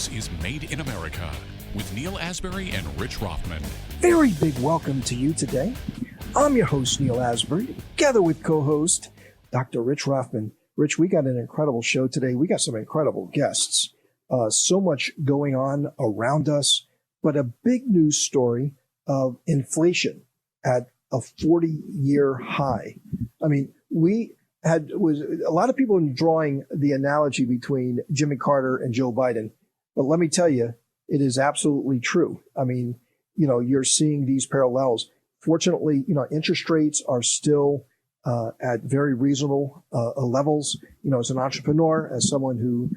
This is Made in America with Neil Asbury and Rich Rothman. Very big welcome to you today. I'm your host, Neil Asbury, together with co-host Dr. Rich Rothman. Rich, we got an incredible show today. We got some incredible guests. So much going on around us, but a big news story of inflation at a 40-year high. I mean, a lot of people drawing the analogy between Jimmy Carter and Joe Biden, but let me tell you, it is absolutely true. I mean, you're seeing these parallels. Fortunately, interest rates are still at very reasonable levels. As an entrepreneur, as someone who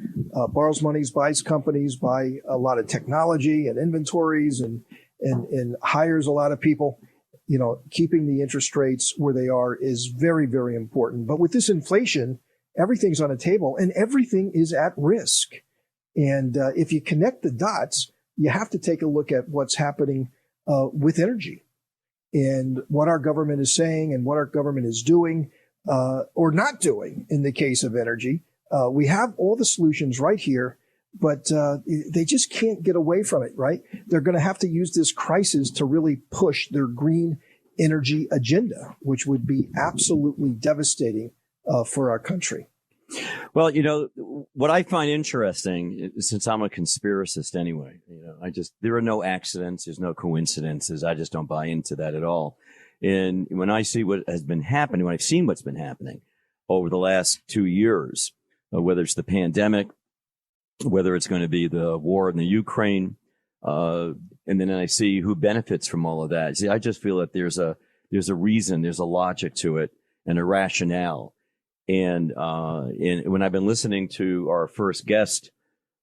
borrows monies, buys companies, buy a lot of technology and inventories and hires a lot of people, keeping the interest rates where they are is very, very important. But with this inflation, everything's on a table and everything is at risk. And if you connect the dots, you have to take a look at what's happening with energy and what our government is saying and what our government is doing or not doing in the case of energy. We have all the solutions right here, but they just can't get away from it, right? They're going to have to use this crisis to really push their green energy agenda, which would be absolutely devastating for our country. Well, what I find interesting, since I'm a conspiracist anyway, there are no accidents, there's no coincidences. I just don't buy into that at all. And when I see what has been happening, when I've seen what's been happening over the last 2 years, whether it's the pandemic, whether it's going to be the war in the Ukraine, and then I see who benefits from all of that. See, I just feel that there's a reason, there's a logic to it and a rationale. And when I've been listening to our first guest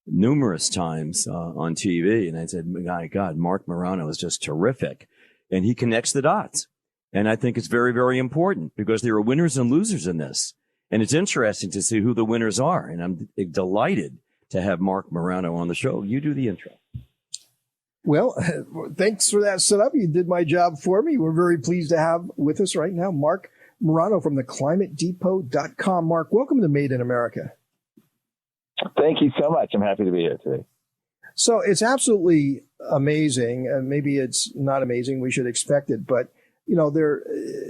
numerous times on TV, and I said, my God, Mark Morano is just terrific. And he connects the dots. And I think it's very, very important because there are winners and losers in this. And it's interesting to see who the winners are. And I'm delighted to have Mark Morano on the show. You do the intro. Well, thanks for that setup. You did my job for me. We're very pleased to have with us right now Mark Morano from the ClimateDepot.com. Mark, welcome to Made in America. Thank you so much. I'm happy to be here today. So it's absolutely amazing. Maybe it's not amazing. We should expect it. But, they're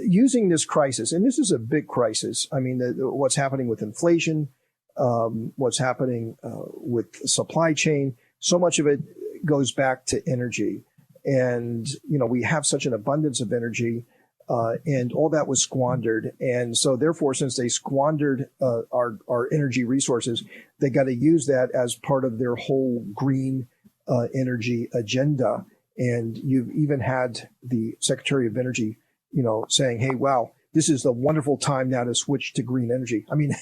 using this crisis, and this is a big crisis. I mean, what's happening with inflation, what's happening with supply chain, so much of it goes back to energy. And, we have such an abundance of energy. And all that was squandered. And so therefore, since they squandered our energy resources, they got to use that as part of their whole green energy agenda. And you've even had the Secretary of Energy, saying, hey, wow, this is the wonderful time now to switch to green energy. I mean,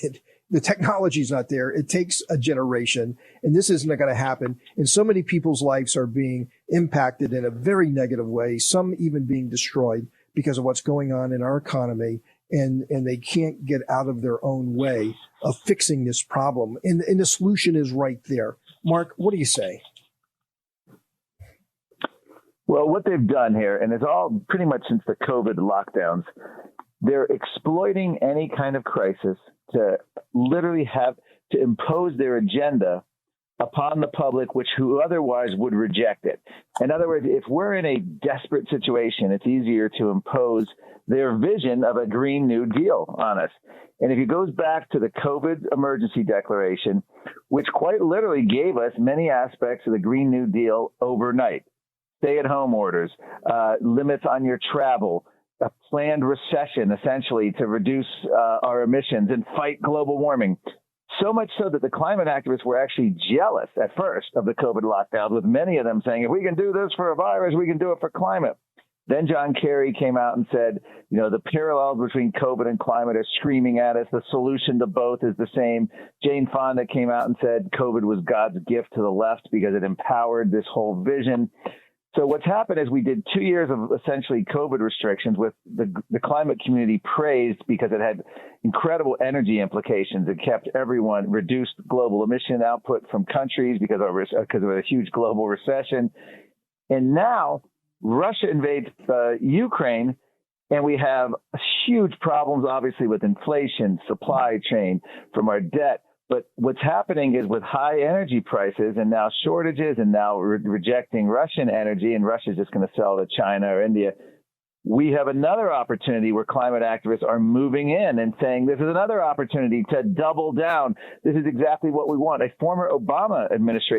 the technology's not there. It takes a generation, and this isn't going to happen. And so many people's lives are being impacted in a very negative way, some even being destroyed because of what's going on in our economy, and they can't get out of their own way of fixing this problem. And the solution is right there. Mark, what do you say? Well, what they've done here, and it's all pretty much since the COVID lockdowns, they're exploiting any kind of crisis to literally have to impose their agenda upon the public, who otherwise would reject it. In other words, if we're in a desperate situation, it's easier to impose their vision of a Green New Deal on us. And if it goes back to the COVID emergency declaration, which quite literally gave us many aspects of the Green New Deal overnight, stay-at-home orders, limits on your travel, a planned recession, essentially, to reduce our emissions and fight global warming. So much so that the climate activists were actually jealous at first of the COVID lockdown, with many of them saying, if we can do this for a virus, we can do it for climate. Then John Kerry came out and said, the parallels between COVID and climate are screaming at us. The solution to both is the same. Jane Fonda came out and said COVID was God's gift to the left because it empowered this whole vision. So what's happened is we did 2 years of essentially COVID restrictions with the climate community praised because it had incredible energy implications. It kept everyone reduced global emission output from countries because of a huge global recession. And now Russia invades Ukraine, and we have huge problems, obviously, with inflation, supply chain, from our debt, But what's happening is with high energy prices and now shortages and now rejecting Russian energy, and Russia's just going to sell to China or India, we have another opportunity where climate activists are moving in and saying this is another opportunity to double down. This is exactly what we want. A former Obama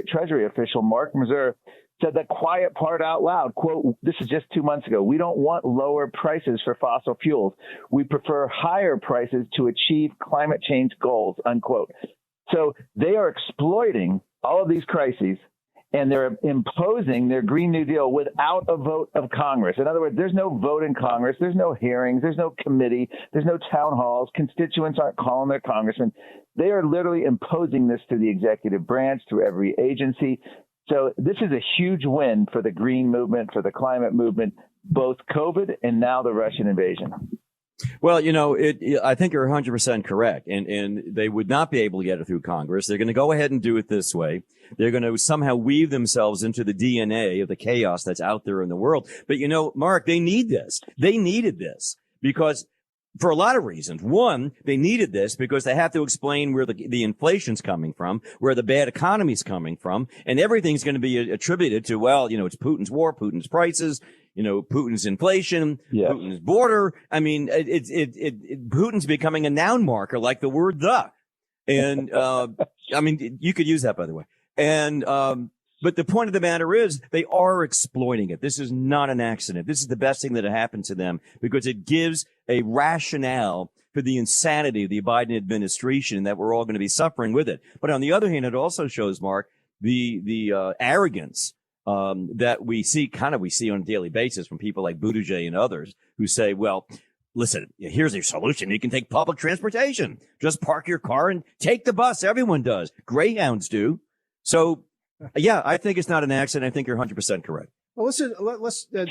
Treasury official, Mark Mazur, said that quiet part out loud, quote, this is just 2 months ago, we don't want lower prices for fossil fuels. We prefer higher prices to achieve climate change goals, unquote. So they are exploiting all of these crises, and they're imposing their Green New Deal without a vote of Congress. In other words, there's no vote in Congress. There's no hearings. There's no committee. There's no town halls. Constituents aren't calling their congressmen. They are literally imposing this to the executive branch through every agency. So this is a huge win for the green movement, for the climate movement, both COVID and now the Russian invasion. Well, I think you're 100% correct. And they would not be able to get it through Congress. They're going to go ahead and do it this way. They're going to somehow weave themselves into the DNA of the chaos that's out there in the world. But, Mark, they need this. They needed this because for a lot of reasons. One, they needed this because they have to explain where the inflation's coming from, where the bad economy's coming from, and everything's going to be attributed to, it's Putin's war, Putin's prices, Putin's inflation, yes. Putin's border. I mean, Putin's becoming a noun marker like the word the. And, you could use that, by the way. And, but the point of the matter is they are exploiting it. This is not an accident. This is the best thing that happened to them because it gives a rationale for the insanity of the Biden administration that we're all going to be suffering with it. But on the other hand, it also shows, Mark, the arrogance that we see on a daily basis from people like Buttigieg and others who say, well, listen, here's your solution. You can take public transportation. Just park your car and take the bus. Everyone does. Greyhounds do. So, yeah, I think it's not an accident. I think you're 100% correct. Well, listen,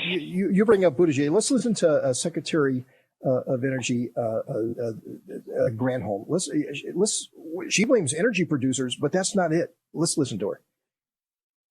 you bring up Buttigieg. Let's listen to Secretary of Energy Granholm. She blames energy producers, but that's not it. Let's listen to her.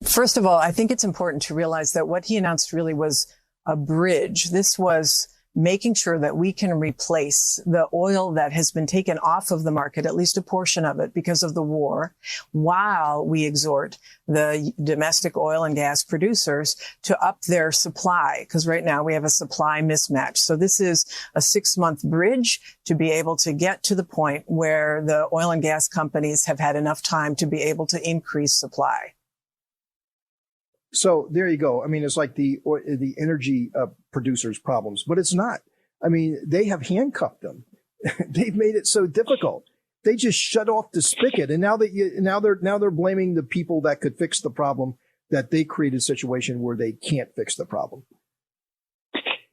First of all, I think it's important to realize that what he announced really was a bridge. This was making sure that we can replace the oil that has been taken off of the market, at least a portion of it, because of the war, while we exhort the domestic oil and gas producers to up their supply, because right now we have a supply mismatch. So this is a 6-month bridge to be able to get to the point where the oil and gas companies have had enough time to be able to increase supply. So there you go. I mean, it's like the energy producers' problems, but it's not. I mean, they have handcuffed them. They've made it so difficult. They just shut off the spigot, and now they're blaming the people that could fix the problem, that they created a situation where they can't fix the problem.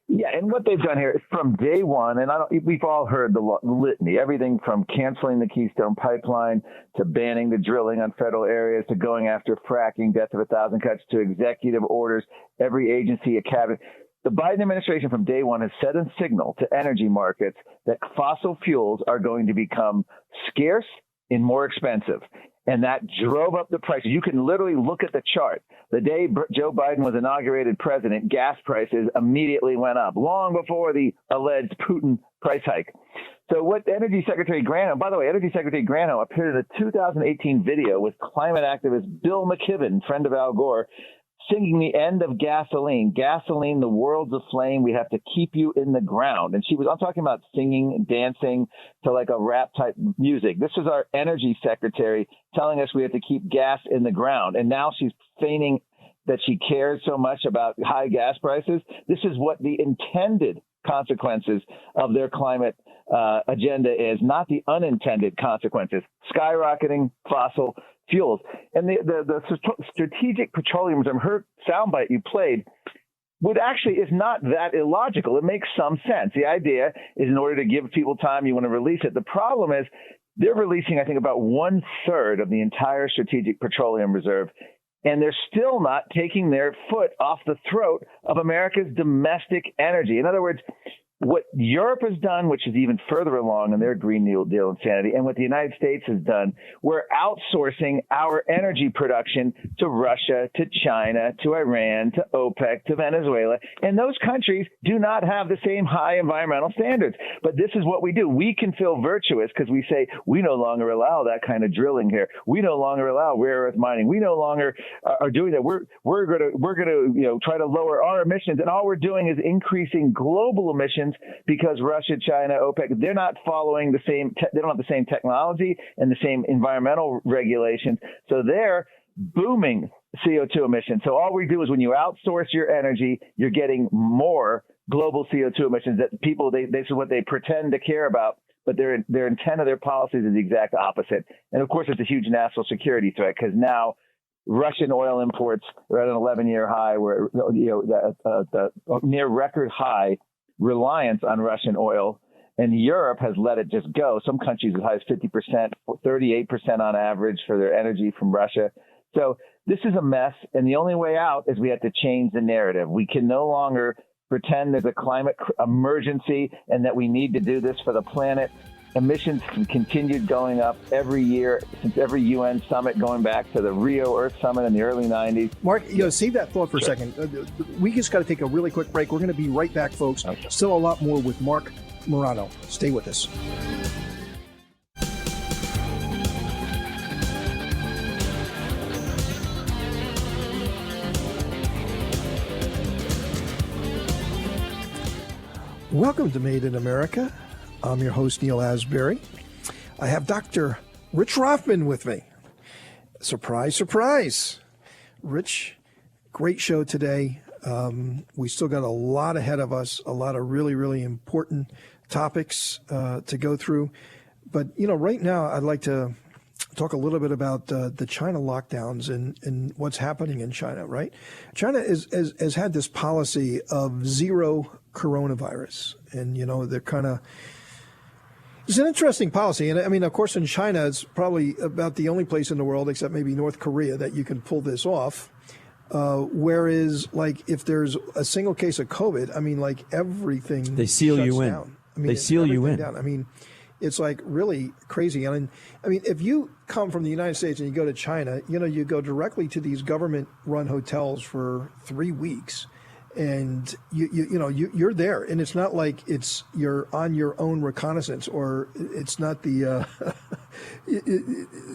Yeah, and what they've done here is from day one, and we've all heard the litany, everything from canceling the Keystone Pipeline to banning the drilling on federal areas to going after fracking, death of 1,000 cuts, to executive orders, every agency, a cabinet. The Biden administration from day one has set a signal to energy markets that fossil fuels are going to become scarce and more expensive. And that drove up the prices. You can literally look at the chart. The day Joe Biden was inaugurated president, gas prices immediately went up, long before the alleged Putin price hike. So what Energy Secretary Granholm, by the way, Energy Secretary Granholm appeared in a 2018 video with climate activist Bill McKibben, friend of Al Gore, singing the end of Gasoline. Gasoline, the world's aflame. We have to keep you in the ground. And I'm talking about singing, dancing to like a rap type music. This is our energy secretary telling us we have to keep gas in the ground. And now she's feigning that she cares so much about high gas prices. This is what the intended consequences of their climate agenda is, not the unintended consequences. Skyrocketing fossil fuels. And the strategic petroleum reserve, her soundbite you played, is not that illogical. It makes some sense. The idea is in order to give people time, you want to release it. The problem is they're releasing, I think, about 1/3 of the entire strategic petroleum reserve. And they're still not taking their foot off the throat of America's domestic energy. In other words, what Europe has done, which is even further along in their Green New Deal insanity, and what the United States has done, we're outsourcing our energy production to Russia, to China, to Iran, to OPEC, to Venezuela. And those countries do not have the same high environmental standards. But this is what we do. We can feel virtuous because we say we no longer allow that kind of drilling here. We no longer allow rare earth mining. We no longer are doing that. We're going to try to lower our emissions, and all we're doing is increasing global emissions because Russia, China, OPEC, they're not following the same. They don't have the same technology and the same environmental regulations, so they're booming CO2 emissions. So all we do is when you outsource your energy, you're getting more global CO2 emissions that people this is what they pretend to care about. But their intent of their policies is the exact opposite. And of course, it's a huge national security threat because now Russian oil imports are at an 11-year high, where the near record high reliance on Russian oil, and Europe has let it just go. Some countries as high as 50%, 38% on average for their energy from Russia. So this is a mess, and the only way out is we have to change the narrative. We can no longer pretend there's a climate emergency and that we need to do this for the planet. Emissions have continued going up every year since every UN summit, going back to the Rio Earth Summit in the early 90s. Mark, save that thought for a second. We just got to take a really quick break. We're going to be right back, folks. Okay. Still a lot more with Mark Morano. Stay with us. Welcome to Made in America. I'm your host, Neil Asbury. I have Dr. Rich Rothman with me. Surprise, surprise. Rich, great show today. We still got a lot ahead of us, a lot of really, really important topics to go through. But, right now I'd like to talk a little bit about the China lockdowns and what's happening in China, right? China has had this policy of zero coronavirus. And, they're kind of... It's an interesting policy. And I mean, of course, in China, it's probably about the only place in the world, except maybe North Korea, that you can pull this off. Whereas, like, if there's a single case of COVID, I mean, like, everything they seal you in. Down. I mean, they seal you in. Down. I mean, it's like really crazy. I mean, if you come from the United States and you go to China, you go directly to these government-run hotels for 3 weeks. And you're there, and it's not like you're on your own reconnaissance, or it's not they're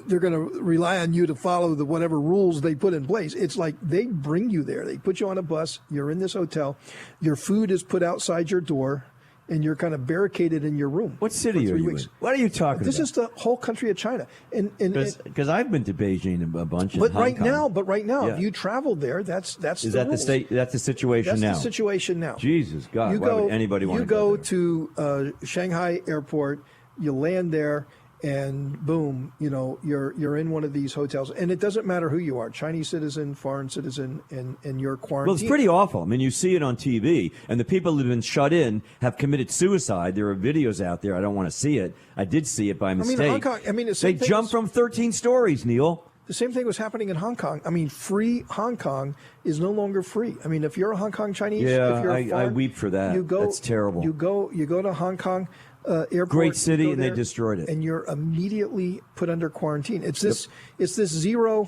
going to rely on you to follow the whatever rules they put in place. It's like they bring you there. They put you on a bus. You're in this hotel. Your food is put outside your door, and you're kind of barricaded in your room. What city are you in? What are you talking about? This is the whole country of China. Because I've been to Beijing a bunch. But right now, if you travel there, that's is that rules. That's the situation now. That's the situation now. Jesus God, why would anybody want to go there? You go to Shanghai Airport, you land there, and boom, you're in one of these hotels, and it doesn't matter who you are, Chinese citizen, foreign citizen, and you're quarantined. Well, it's pretty awful. I mean, you see it on TV, and the people who've been shut in have committed suicide. There are videos out there. I don't want to see it. I did see it by mistake. Hong Kong, they jumped from 13 stories, Neil. The same thing was happening in Hong Kong. I mean, free Hong Kong is no longer free. I mean, if you're a Hong Kong Chinese, if you're a foreign, I weep for that. That's terrible. You go to Hong Kong airport, great city, and they destroyed it. And you're immediately put under quarantine. It's this zero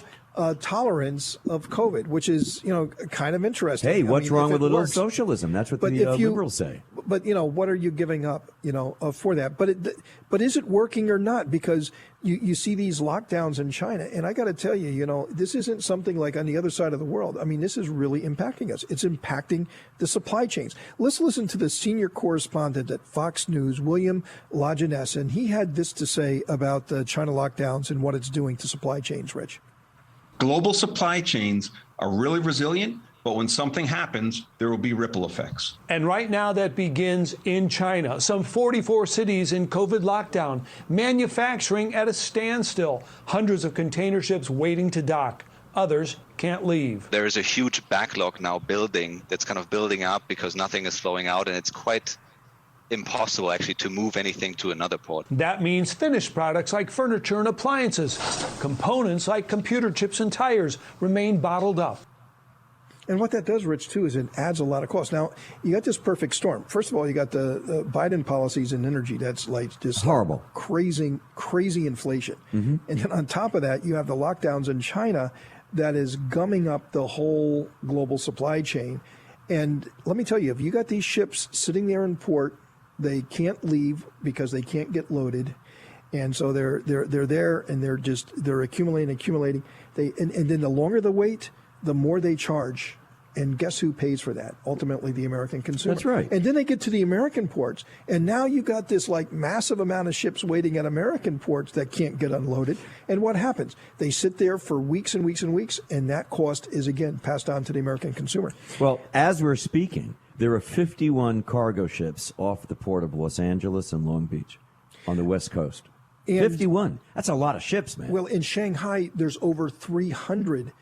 tolerance of COVID, which is kind of interesting. Hey, what's wrong with a little socialism? That's what the liberals say. But what are you giving up? For that. But is it working or not? Because you see these lockdowns in China, and I got to tell you, this isn't something like on the other side of the world. I mean, this is really impacting us. It's impacting the supply chains. Let's listen to the senior correspondent at Fox News, William Lajeunesse, and he had this to say about the China lockdowns and what it's doing to supply chains. Rich. Global supply chains are really resilient, but when something happens, there will be ripple effects. And right now that begins in China. Some 44 cities in COVID lockdown, manufacturing at a standstill, hundreds of container ships waiting to dock. Others can't leave. There is a huge backlog now that's kind of building up because nothing is flowing out, and it's quite impossible actually to move anything to another port. That means finished products like furniture and appliances. Components like computer chips and tires remain bottled up. And what that does, Rich, too, is it adds a lot of cost. Now, you got this perfect storm. First of all, you got the Biden policies in energy. That's like just horrible, crazy inflation. And then on top of that, you have the lockdowns in China that is gumming up the whole global supply chain. And let me tell you, if you got these ships sitting there in port, they can't leave because they can't get loaded. And so they're there and they're accumulating. And then the longer the wait, the more they charge. And guess who pays for that? Ultimately, the American consumer. That's right. And then they get to the American ports. And now you got this like massive amount of ships waiting at American ports that can't get unloaded. And what happens? They sit there for weeks and weeks and weeks. And that cost is, again, passed on to the American consumer. Well, as we're speaking, there are 51 cargo ships off the port of Los Angeles and Long Beach on the West Coast. And 51. That's a lot of ships, man. Well, in Shanghai, there's over 300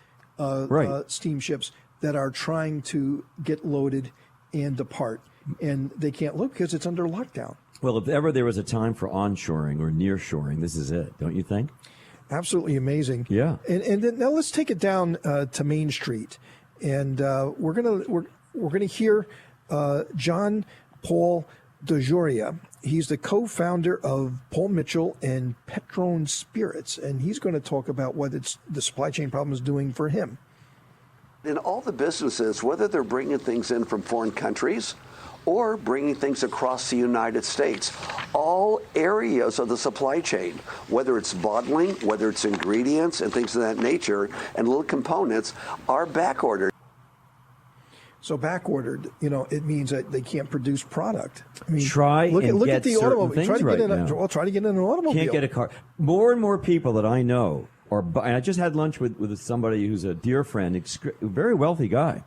steamships that are trying to get loaded and depart. And they can't load because it's under lockdown. Well, if ever there was a time for onshoring or nearshoring, this is it, don't you think? Absolutely amazing. Yeah. And then now let's take it down to Main Street. And we're gonna hear John Paul DeJoria. He's the co-founder of Paul Mitchell and Petron Spirits, and he's going to talk about what the supply chain problem is doing for him. In all the businesses, whether they're bringing things in from foreign countries or bringing things across the United States, all areas of the supply chain, whether it's bottling, whether it's ingredients and things of that nature, and little components, are backordered. So backordered, it means that they can't produce product. I mean, look at the automobile. Try to get in an automobile. Can't get a car. More and more people that I know are. And I just had lunch with somebody who's a dear friend, a very wealthy guy.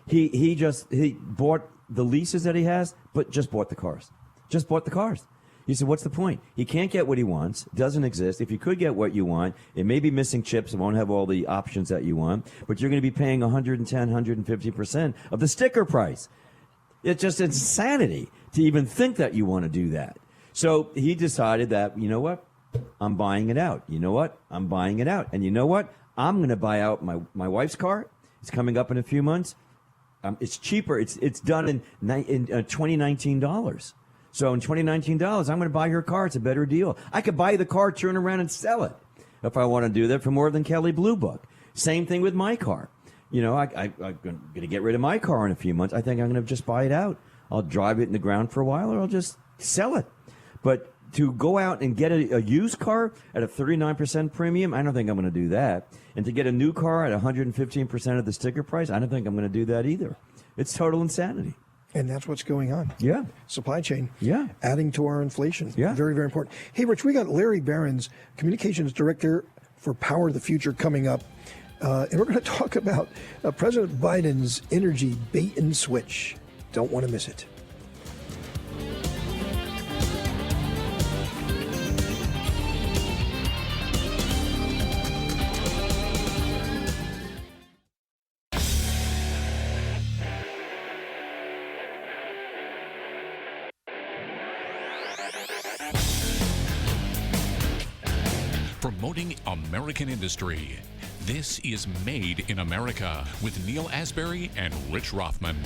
He bought the leases that he has, but just bought the cars. Just bought the cars. He said, what's the point? He can't get what he wants. Doesn't exist. If you could get what you want, it may be missing chips. It won't have all the options that you want, but you're going to be paying 110, 150% of the sticker price. It's just insanity to even think that you want to do that. So he decided that, you know what? I'm buying it out. You know what? I'm buying it out. And you know what? I'm going to buy out my wife's car. It's coming up in a few months. It's cheaper. It's done in $2019. So in $2019, I'm going to buy her car. It's a better deal. I could buy the car, turn around, and sell it if I want to do that for more than Kelley Blue Book. Same thing with my car. I'm going to get rid of my car in a few months. I think I'm going to just buy it out. I'll drive it in the ground for a while, or I'll just sell it. But to go out and get a used car at a 39% premium, I don't think I'm going to do that. And to get a new car at 115% of the sticker price, I don't think I'm going to do that either. It's total insanity. And that's what's going on. Yeah. Supply chain. Yeah. Adding to our inflation. Yeah. Very, very important. Hey, Rich, we got Larry Behrens, Communications Director for Power of the Future, coming up. And we're going to talk about President Biden's energy bait and switch. Don't want to miss it. Promoting American industry. This is Made in America with Neil Asbury and Rich Rothman.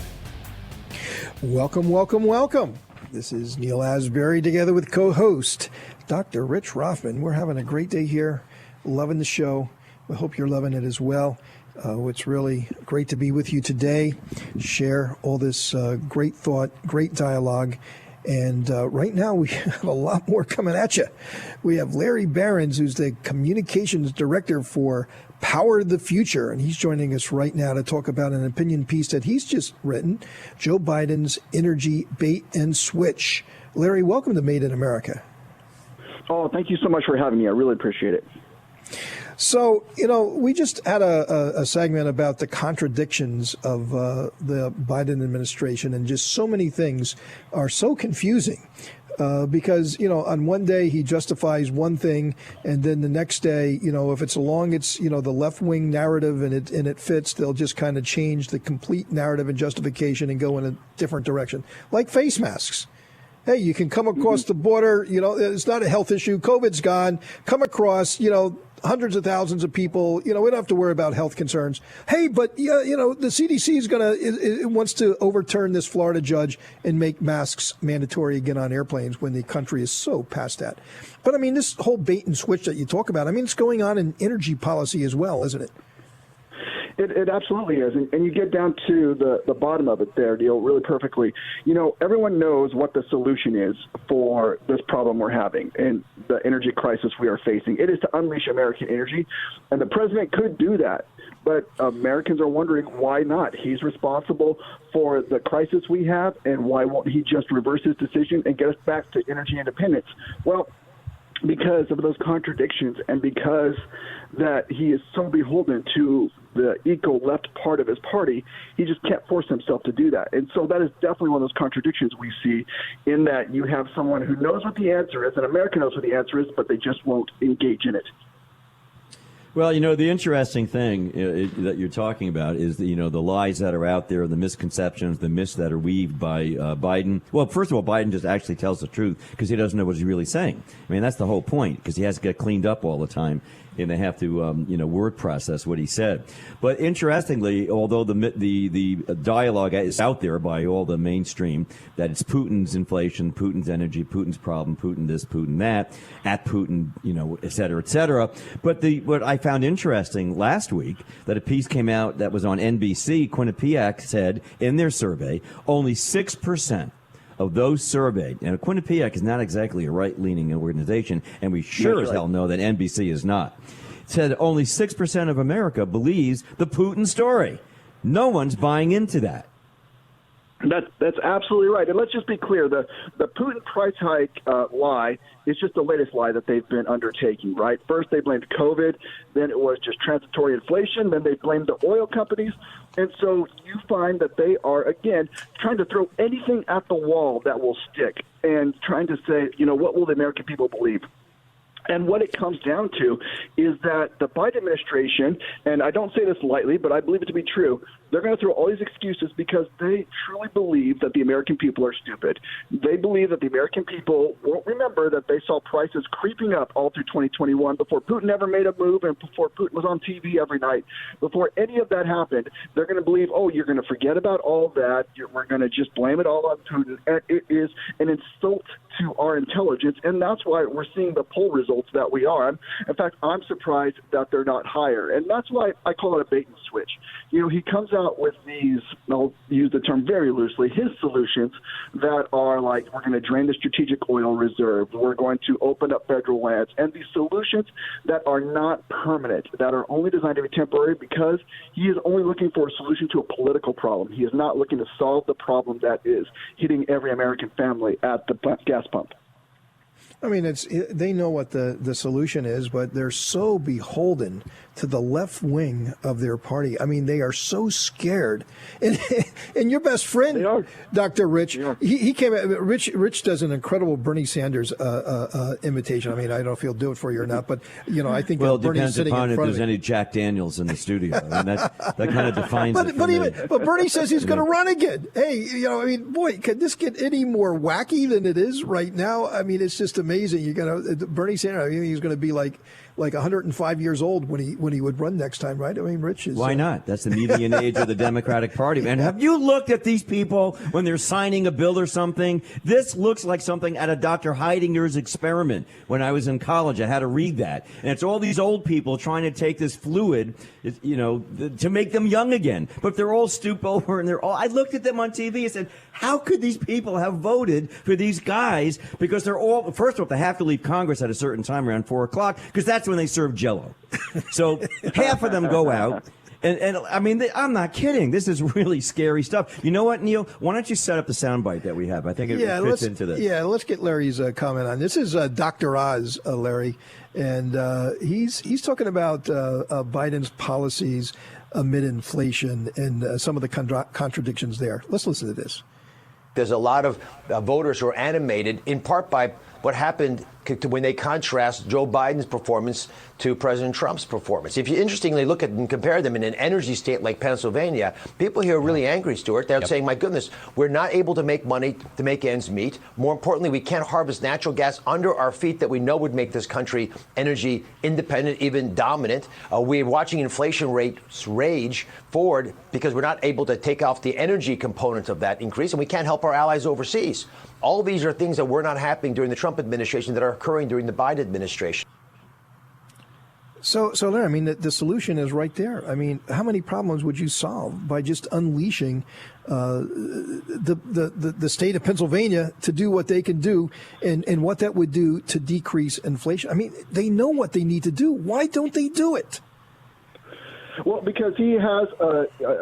Welcome, welcome, welcome. This is Neil Asbury together with co-host Dr. Rich Rothman. We're having a great day here, loving the show. We hope you're loving it as well. It's really great to be with you today, share all this great thought, great dialogue. And right now we have a lot more coming at you. We have Larry Behrens, who's the Communications Director for Power of the Future, and he's joining us right now to talk about an opinion piece that he's just written, Joe Biden's Energy Bait and Switch. Larry, welcome to Made in America. Oh, thank you so much for having me. I really appreciate it. So, we just had a segment about the contradictions of the Biden administration, and just so many things are so confusing because, on one day he justifies one thing, and then the next day, if it's along its, the left-wing narrative and it fits, they'll just kind of change the complete narrative and justification and go in a different direction, like face masks. Hey, you can come across the border. It's not a health issue. COVID's gone. Come across, hundreds of thousands of people. We don't have to worry about health concerns. Hey, but, the CDC is wants to overturn this Florida judge and make masks mandatory again on airplanes when the country is so past that. But, this whole bait and switch that you talk about, it's going on in energy policy as well, isn't it? It absolutely is. And you get down to the bottom of it there, Neil, really perfectly. Everyone knows what the solution is for this problem we're having and the energy crisis we are facing. It is to unleash American energy, and the president could do that. But Americans are wondering why not. He's responsible for the crisis we have, and why won't he just reverse his decision and get us back to energy independence? Well, because of those contradictions, and because that he is so beholden to the eco-left part of his party, he just can't force himself to do that. And so that is definitely one of those contradictions we see, in that you have someone who knows what the answer is, and America knows what the answer is, but they just won't engage in it. Well, the interesting thing that you're talking about is the lies that are out there, the misconceptions, the myths that are weaved by Biden. Well, first of all, Biden just actually tells the truth because he doesn't know what he's really saying. That's the whole point, because he has to get cleaned up all the time, and they have to, word process what he said. But interestingly, although the dialogue is out there by all the mainstream that it's Putin's inflation, Putin's energy, Putin's problem, Putin this, Putin that, at Putin, et cetera, et cetera. But what I found interesting last week, that a piece came out that was on NBC, Quinnipiac said in their survey, only 6% of those surveyed, and Quinnipiac is not exactly a right-leaning organization, and we sure as hell know that NBC is not, said only 6% of America believes the Putin story. No one's buying into that. That's absolutely right. And let's just be clear, the Putin price hike lie is just the latest lie that they've been undertaking, right? First, they blamed COVID. Then it was just transitory inflation. Then they blamed the oil companies. And so you find that they are, again, trying to throw anything at the wall that will stick, and trying to say, what will the American people believe? And what it comes down to is that the Biden administration, and I don't say this lightly, but I believe it to be true, they're going to throw all these excuses because they truly believe that the American people are stupid. They believe that the American people won't remember that they saw prices creeping up all through 2021 before Putin ever made a move, and before Putin was on TV every night. Before any of that happened, they're going to believe, you're going to forget about all that. We're going to just blame it all on Putin. And it is an insult to our intelligence, and that's why we're seeing the poll results that we are. In fact, I'm surprised that they're not higher, and that's why I call it a bait and switch. He comes out with these, I'll use the term very loosely, his solutions that are like, we're going to drain the strategic oil reserve, we're going to open up federal lands, and these solutions that are not permanent, that are only designed to be temporary, because he is only looking for a solution to a political problem. He is not looking to solve the problem that is hitting every American family at the gas pump. They know what the solution is, but they're so beholden to the left wing of their party. They are so scared. And your best friend, Dr. Rich, he came out. Rich does an incredible Bernie Sanders imitation. I don't know if he'll do it for you or not, but I think it Bernie's depends upon if there's any Jack Daniels in the studio. that kind of defines it for me. But Bernie says he's going to run again. Hey, boy, could this get any more wacky than it is right now? It's just amazing. Bernie Sanders, he's going to be like 105 years old when he would run next time, right? Rich is. Why not? That's the median age of the Democratic Party. And have you looked at these people when they're signing a bill or something? This looks like something out of Dr. Heidinger's experiment. When I was in college, I had to read that. And it's all these old people trying to take this fluid, to make them young again. But they're all stooped over, and I looked at them on TV and said, how could these people have voted for these guys? Because they're all, first of all, they have to leave Congress at a certain time around 4 o'clock, because that's when they serve Jell-O. So half of them go out. And I'm not kidding. This is really scary stuff. You know what, Neil? Why don't you set up the soundbite that we have? I think it fits into this. Yeah, let's get Larry's comment on this. Is Dr. Oz, Larry, and he's talking about Biden's policies amid inflation and some of the contradictions there. Let's listen to this. There's a lot of voters who are animated in part by what happened when they contrast Joe Biden's performance to President Trump's performance. If you interestingly look at and compare them in an energy state like Pennsylvania, people here are really angry, Stuart. They're saying, my goodness, we're not able to make money to make ends meet. More importantly, we can't harvest natural gas under our feet that we know would make this country energy independent, even dominant. We're watching inflation rates rage forward because we're not able to take off the energy component of that increase, and we can't help our allies overseas. All these are things that were not happening during the Trump administration that are occurring during the Biden administration. So Larry, I mean, the solution is right there. I mean, how many problems would you solve by just unleashing the state of Pennsylvania to do what they can do, and what that would do to decrease inflation? I mean, they know what they need to do. Why don't they do it? Well, because he has,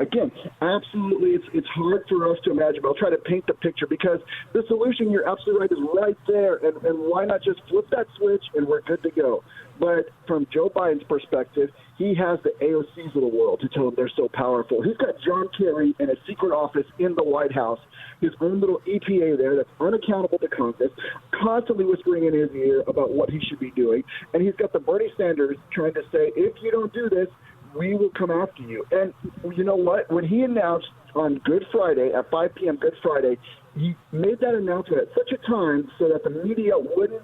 again, absolutely, it's hard for us to imagine, but I'll try to paint the picture, because the solution, you're absolutely right, is right there, and why not just flip that switch and we're good to go? But from Joe Biden's perspective, he has the AOCs of the world to tell him they're so powerful. He's got John Kerry in a secret office in the White House, his own little EPA there that's unaccountable to Congress, constantly whispering in his ear about what he should be doing. And he's got the Bernie Sanders trying to say, if you don't do this, we will come after you. And you know what? When he announced on Good Friday, at 5 p.m. Good Friday, he made that announcement at such a time so that the media wouldn't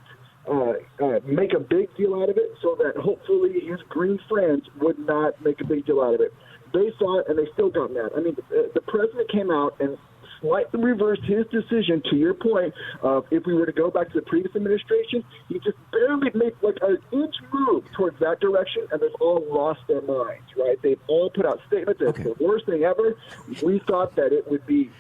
make a big deal out of it, so that hopefully his green friends would not make a big deal out of it. They saw it, and they still got mad. I mean, the president came out and slightly reversed his decision, to your point, of if we were to go back to the previous administration, he just barely made like an inch move towards that direction, and they've all lost their minds, right? They've all put out statements that it's the worst thing ever. We thought that it would be,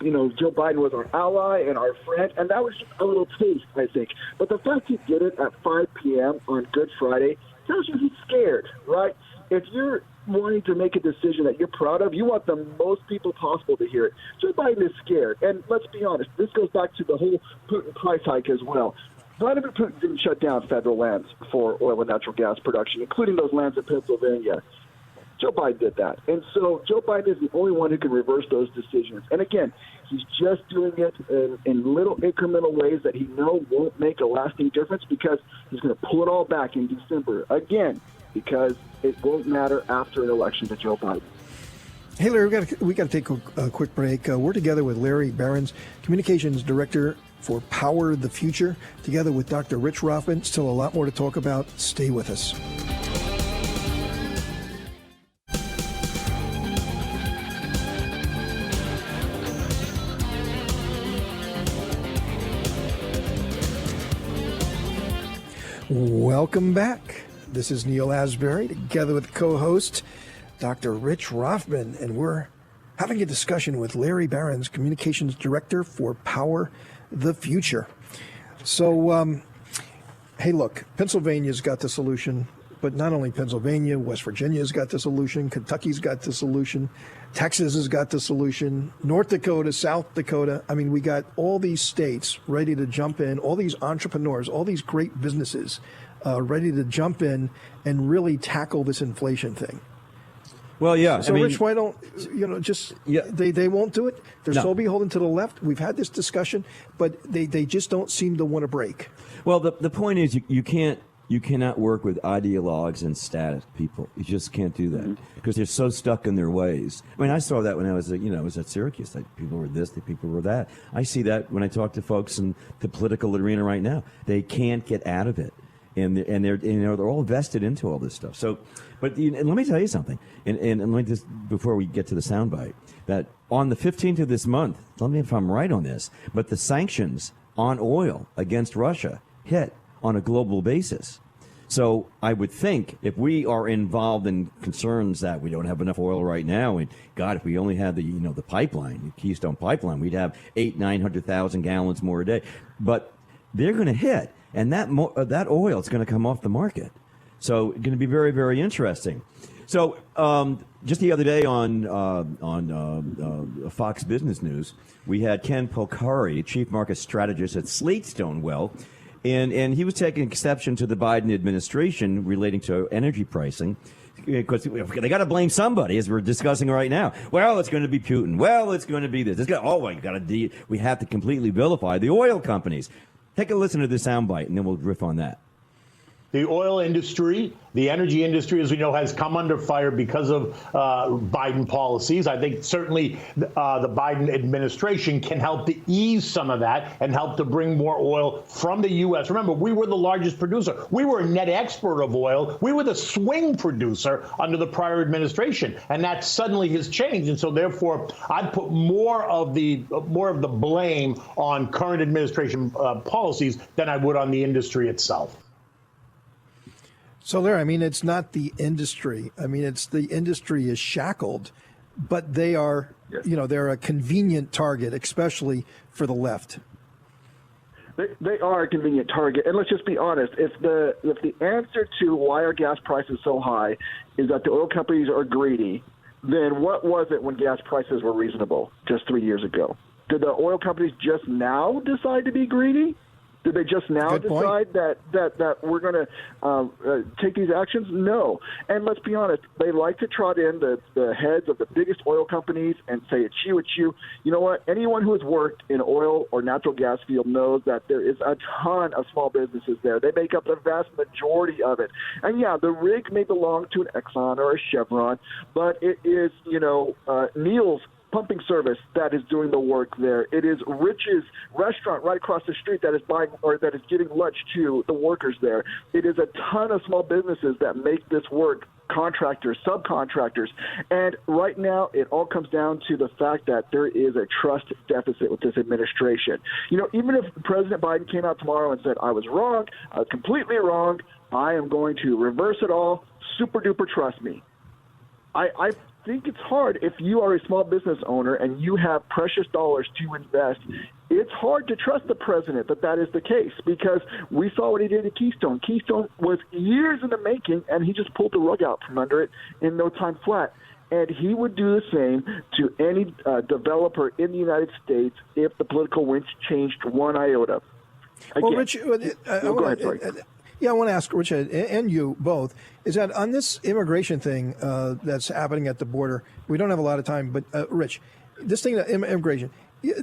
you know, Joe Biden was our ally and our friend, and that was just a little taste, I think. But the fact he did it at 5 p.m. on Good Friday tells you he's scared, right? If you're wanting to make a decision that you're proud of, you want the most people possible to hear it. Joe Biden is scared. And let's be honest, this goes back to the whole Putin price hike as well. Vladimir Putin didn't shut down federal lands for oil and natural gas production, including those lands in Pennsylvania. Joe Biden did that. And so Joe Biden is the only one who can reverse those decisions. And again, he's just doing it in little incremental ways that he knows won't make a lasting difference, because he's going to pull it all back in December. Again, because it won't matter after an election to Joe Biden. Hey, Larry, we got to take a quick break. We're together with Larry Behrens, Communications Director for Power the Future, together with Dr. Rich Rothman. Still a lot more to talk about. Stay with us. Welcome back. This is Neil Asbury, together with co-host Dr. Rich Rothman, and we're having a discussion with Larry Behrens, Communications Director for Power the Future. So, hey, look, Pennsylvania's got the solution, but not only Pennsylvania, West Virginia's got the solution, Kentucky's got the solution, Texas has got the solution, North Dakota, South Dakota. I mean, we got all these states ready to jump in, all these entrepreneurs, all these great businesses ready to jump in and really tackle this inflation thing. Well, yeah. So, Rich, why don't, they won't do it? They're so beholden to the left. We've had this discussion, but they just don't seem to want to break. Well, the point is you cannot work with ideologues and static people. You just can't do that because they're so stuck in their ways. I mean, I saw that when I was at Syracuse. Like, people were this, the people were that. I see that when I talk to folks in the political arena right now. They can't get out of it. And they're all vested into all this stuff. So, but and let me tell you something. And let me just, before we get to the soundbite, that on the 15th of this month, tell me if I'm right on this, but the sanctions on oil against Russia hit on a global basis. So I would think if we are involved in concerns that we don't have enough oil right now, and God, if we only had the pipeline, the Keystone pipeline, we'd have 900,000 gallons more a day. But they're going to hit. And that oil is going to come off the market. So it's going to be very, very interesting. So just the other day on Fox Business News, we had Ken Polcari, Chief Market Strategist at Slate Stonewell, and he was taking exception to the Biden administration relating to energy pricing. Because they got to blame somebody, as we're discussing right now. Well, it's going to be Putin. Well, it's going to be this. We have to completely vilify the oil companies. Take a listen to this soundbite, and then we'll riff on that. The oil industry, the energy industry, as we know, has come under fire because of Biden policies. I think certainly the Biden administration can help to ease some of that and help to bring more oil from the U.S. Remember, we were the largest producer. We were a net exporter of oil. We were the swing producer under the prior administration, and that suddenly has changed. And so, therefore, I'd put more of the blame on current administration policies than I would on the industry itself. So, Larry, I mean, it's not the industry. I mean, it's the industry is shackled, but they are, they're a convenient target, especially for the left. They are a convenient target. And let's just be honest. If the answer to why are gas prices so high is that the oil companies are greedy, then what was it when gas prices were reasonable just 3 years ago? Did the oil companies just now decide to be greedy? Did they just now decide that we're going to take these actions? No. And let's be honest, they like to trot in the heads of the biggest oil companies and say, it's you, it's you. You know what? Anyone who has worked in oil or natural gas field knows that there is a ton of small businesses there. They make up the vast majority of it. And, yeah, the rig may belong to an Exxon or a Chevron, but it is, Neil's pumping service that is doing the work there. It is Rich's restaurant right across the street that is buying or that is giving lunch to the workers there. It is a ton of small businesses that make this work, contractors, subcontractors. And right now it all comes down to the fact that there is a trust deficit with this administration. Even if President Biden came out tomorrow and said, I was wrong, I was completely wrong, I am going to reverse it all, super duper trust me. I think it's hard if you are a small business owner and you have precious dollars to invest. It's hard to trust the president that is the case because we saw what he did at Keystone. Keystone was years in the making, and he just pulled the rug out from under it in no time flat. And he would do the same to any developer in the United States if the political winds changed one iota. Again, well, Rich, go ahead, sorry. Yeah, I want to ask Richard and you both, is that on this immigration thing that's happening at the border, we don't have a lot of time, but Rich, this thing, immigration,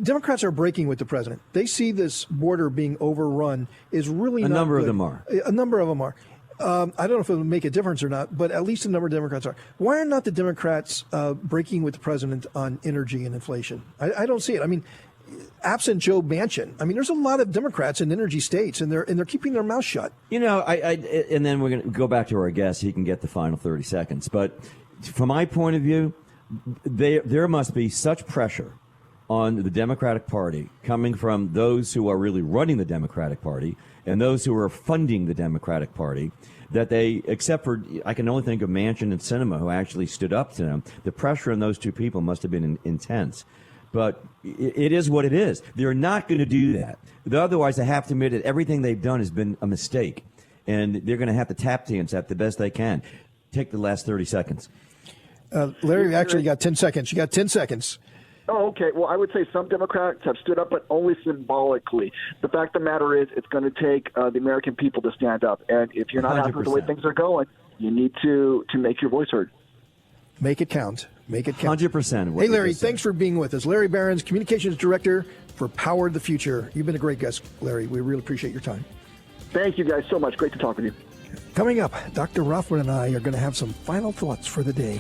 Democrats are breaking with the president. They see this border being overrun is really not A number good. of them are. A number of them are. I don't know if it will make a difference or not, but at least a number of Democrats are. Why are not the Democrats breaking with the president on energy and inflation? I don't see it. I mean, absent Joe Manchin, I mean, there's a lot of Democrats in energy states, and they're keeping their mouth shut. And then we're going to go back to our guest. He can get the final 30 seconds. But from my point of view, there must be such pressure on the Democratic Party coming from those who are really running the Democratic Party and those who are funding the Democratic Party that they, except for, I can only think of Manchin and Sinema, who actually stood up to them, the pressure on those two people must have been intense. But it is what it is. They're not going to do that. Otherwise, they have to admit that everything they've done has been a mistake. And they're going to have to tap dance at the best they can. Take the last 30 seconds. Larry actually got 10 seconds. You got 10 seconds. Oh, okay. Well, I would say some Democrats have stood up, but only symbolically. The fact of the matter is it's going to take the American people to stand up. And if you're not 100%. happy with the way things are going, you need to make your voice heard. Make it count. Make it count. 100%. Hey, Larry, thanks for being with us. Larry Behrens, Communications Director for Power the Future. You've been a great guest, Larry. We really appreciate your time. Thank you guys so much. Great to talk with you. Coming up, Dr. Rothman and I are going to have some final thoughts for the day.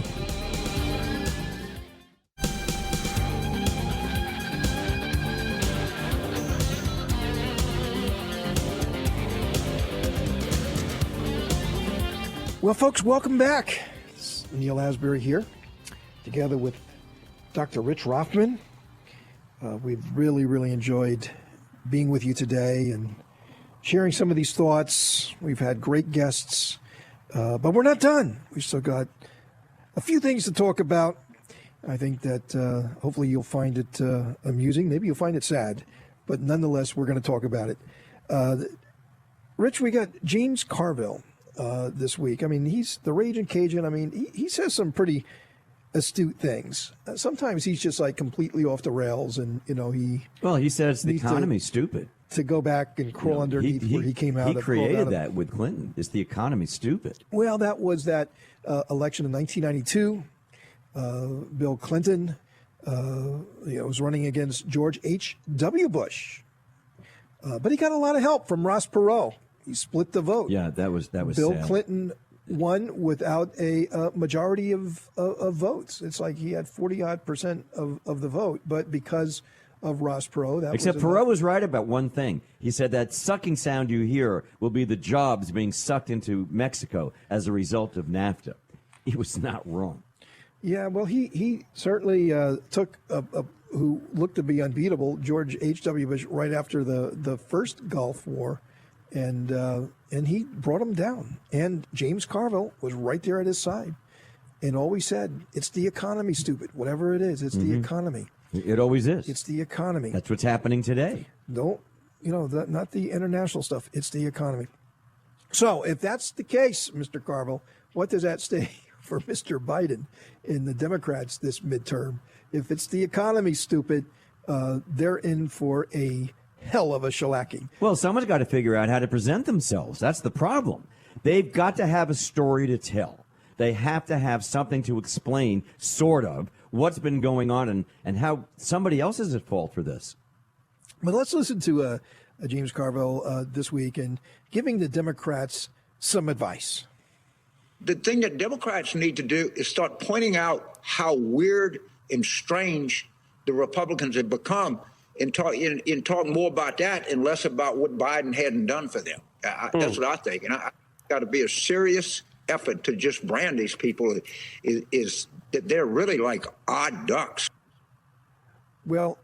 Well, folks, welcome back. It's Neil Asbury here, together with Dr. Rich Rothman. We've really enjoyed being with you today and sharing some of these thoughts. We've had great guests, but we're not done. We've still got a few things to talk about. I think that hopefully you'll find it amusing. Maybe you'll find it sad, but nonetheless, we're going to talk about it. Rich, we got James Carville this week. I mean, he's the Raging Cajun. I mean, he says some pretty astute things. Sometimes he's just like completely off the rails, and he says the economy's stupid. To go back and crawl underneath where he came out of. He created that with Clinton. Is the economy stupid? Well, that was that election in 1992. Bill Clinton was running against George H.W. Bush. But he got a lot of help from Ross Perot. He split the vote. Yeah, that was Bill sad. Clinton won without a majority of votes. It's like he had 40-odd% of the vote, but because of Ross Perot, Except Perot was right about one thing. He said that sucking sound you hear will be the jobs being sucked into Mexico as a result of NAFTA. He was not wrong. Yeah, well, he certainly took who looked to be unbeatable, George H.W. Bush, right after the first Gulf War, and he brought him down. And James Carville was right there at his side, and always said, "It's the economy, stupid. Whatever it is, it's the economy." It always is. It's the economy. That's what's happening today. Not the international stuff. It's the economy. So if that's the case, Mr. Carville, what does that say for Mr. Biden and the Democrats this midterm? If it's the economy, stupid, they're in for a hell of a shellacking. Well, someone's got to figure out how to present themselves. That's the problem. They've got to have a story to tell. They have to have something to explain, sort of, what's been going on and how somebody else is at fault for this. But let's listen to James Carville this week and giving the Democrats some advice. The thing that Democrats need to do is start pointing out how weird and strange the Republicans have become and talk more about that and less about what Biden hadn't done for them. That's what I think. And I got to be a serious effort to just brand these people is that they're really like odd ducks. Well,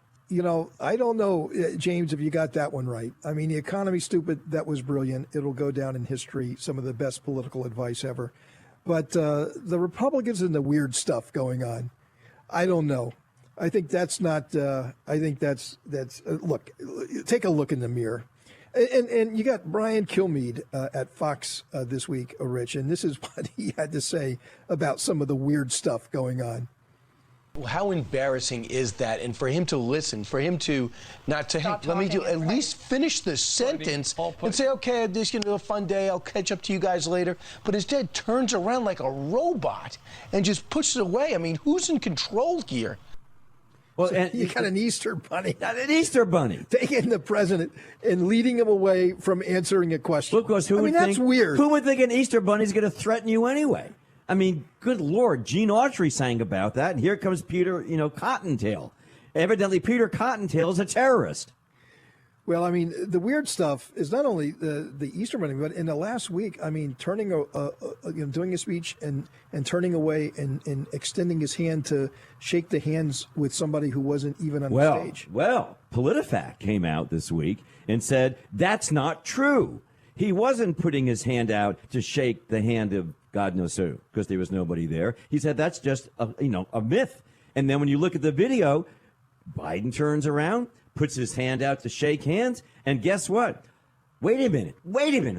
I don't know, James, if you got that one right. I mean, the economy, stupid, that was brilliant. It'll go down in history, some of the best political advice ever. But the Republicans and the weird stuff going on, I don't know. I think that's not, look, take a look in the mirror. And you got Brian Kilmeade at Fox this week, Rich, and this is what he had to say about some of the weird stuff going on. How embarrassing is that? And for him to listen, for him to not to, hey, let me at least finish the sentence and say, okay, this is a fun day. I'll catch up to you guys later. But instead turns around like a robot and just pushes away. I mean, who's in control here? Well, and you got an Easter bunny. An Easter bunny. Taking the president and leading him away from answering a question. Look, that's weird. Who would think an Easter bunny's going to threaten you anyway? I mean, good Lord, Gene Autry sang about that, and here comes Peter, Cottontail. Evidently, Peter Cottontail is a terrorist. Well, I mean, the weird stuff is not only the Easter bunny, but in the last week, I mean, turning, doing a speech and turning away and extending his hand to shake the hands with somebody who wasn't even on the stage. Well, PolitiFact came out this week and said that's not true. He wasn't putting his hand out to shake the hand of God knows who, because there was nobody there. He said that's just a myth. And then when you look at the video, Biden turns around, puts his hand out to shake hands, and guess what? Wait a minute.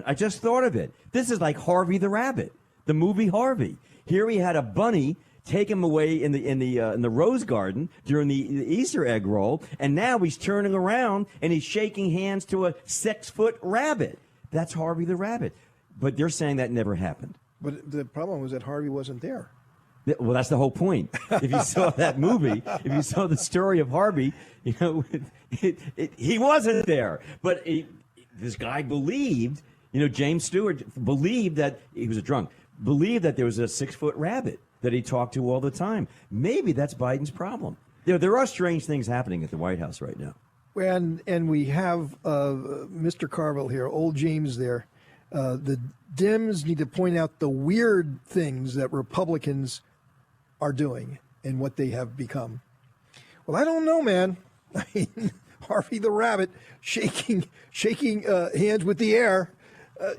I just thought of it. This is like Harvey the Rabbit, the movie Harvey. Here he had a bunny take him away in the Rose Garden during the Easter egg roll, and now he's turning around and he's shaking hands to a 6-foot rabbit. That's Harvey the Rabbit. But they're saying that never happened. But the problem was that Harvey wasn't there. Well, that's the whole point. If you saw that movie, if you saw the story of Harvey, he wasn't there. But this guy believed, James Stewart believed that he was a drunk, believed that there was a 6-foot rabbit that he talked to all the time. Maybe that's Biden's problem. There are strange things happening at the White House right now. And we have Mr. Carville here, old James there. The Dems need to point out the weird things that Republicans are doing and what they have become. Well, I don't know, man. I mean, Harvey the Rabbit shaking hands with the air.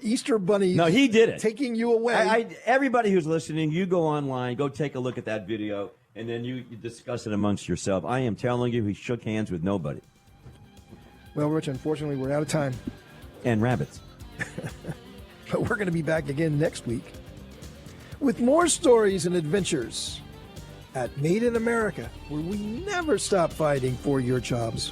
Easter bunny. No, he did it. Taking you away. Everybody who's listening, you go online, go take a look at that video, and then you discuss it amongst yourself. I am telling you, he shook hands with nobody. Well, Rich, unfortunately, we're out of time. And rabbits. But we're going to be back again next week with more stories and adventures at Made in America, where we never stop fighting for your jobs.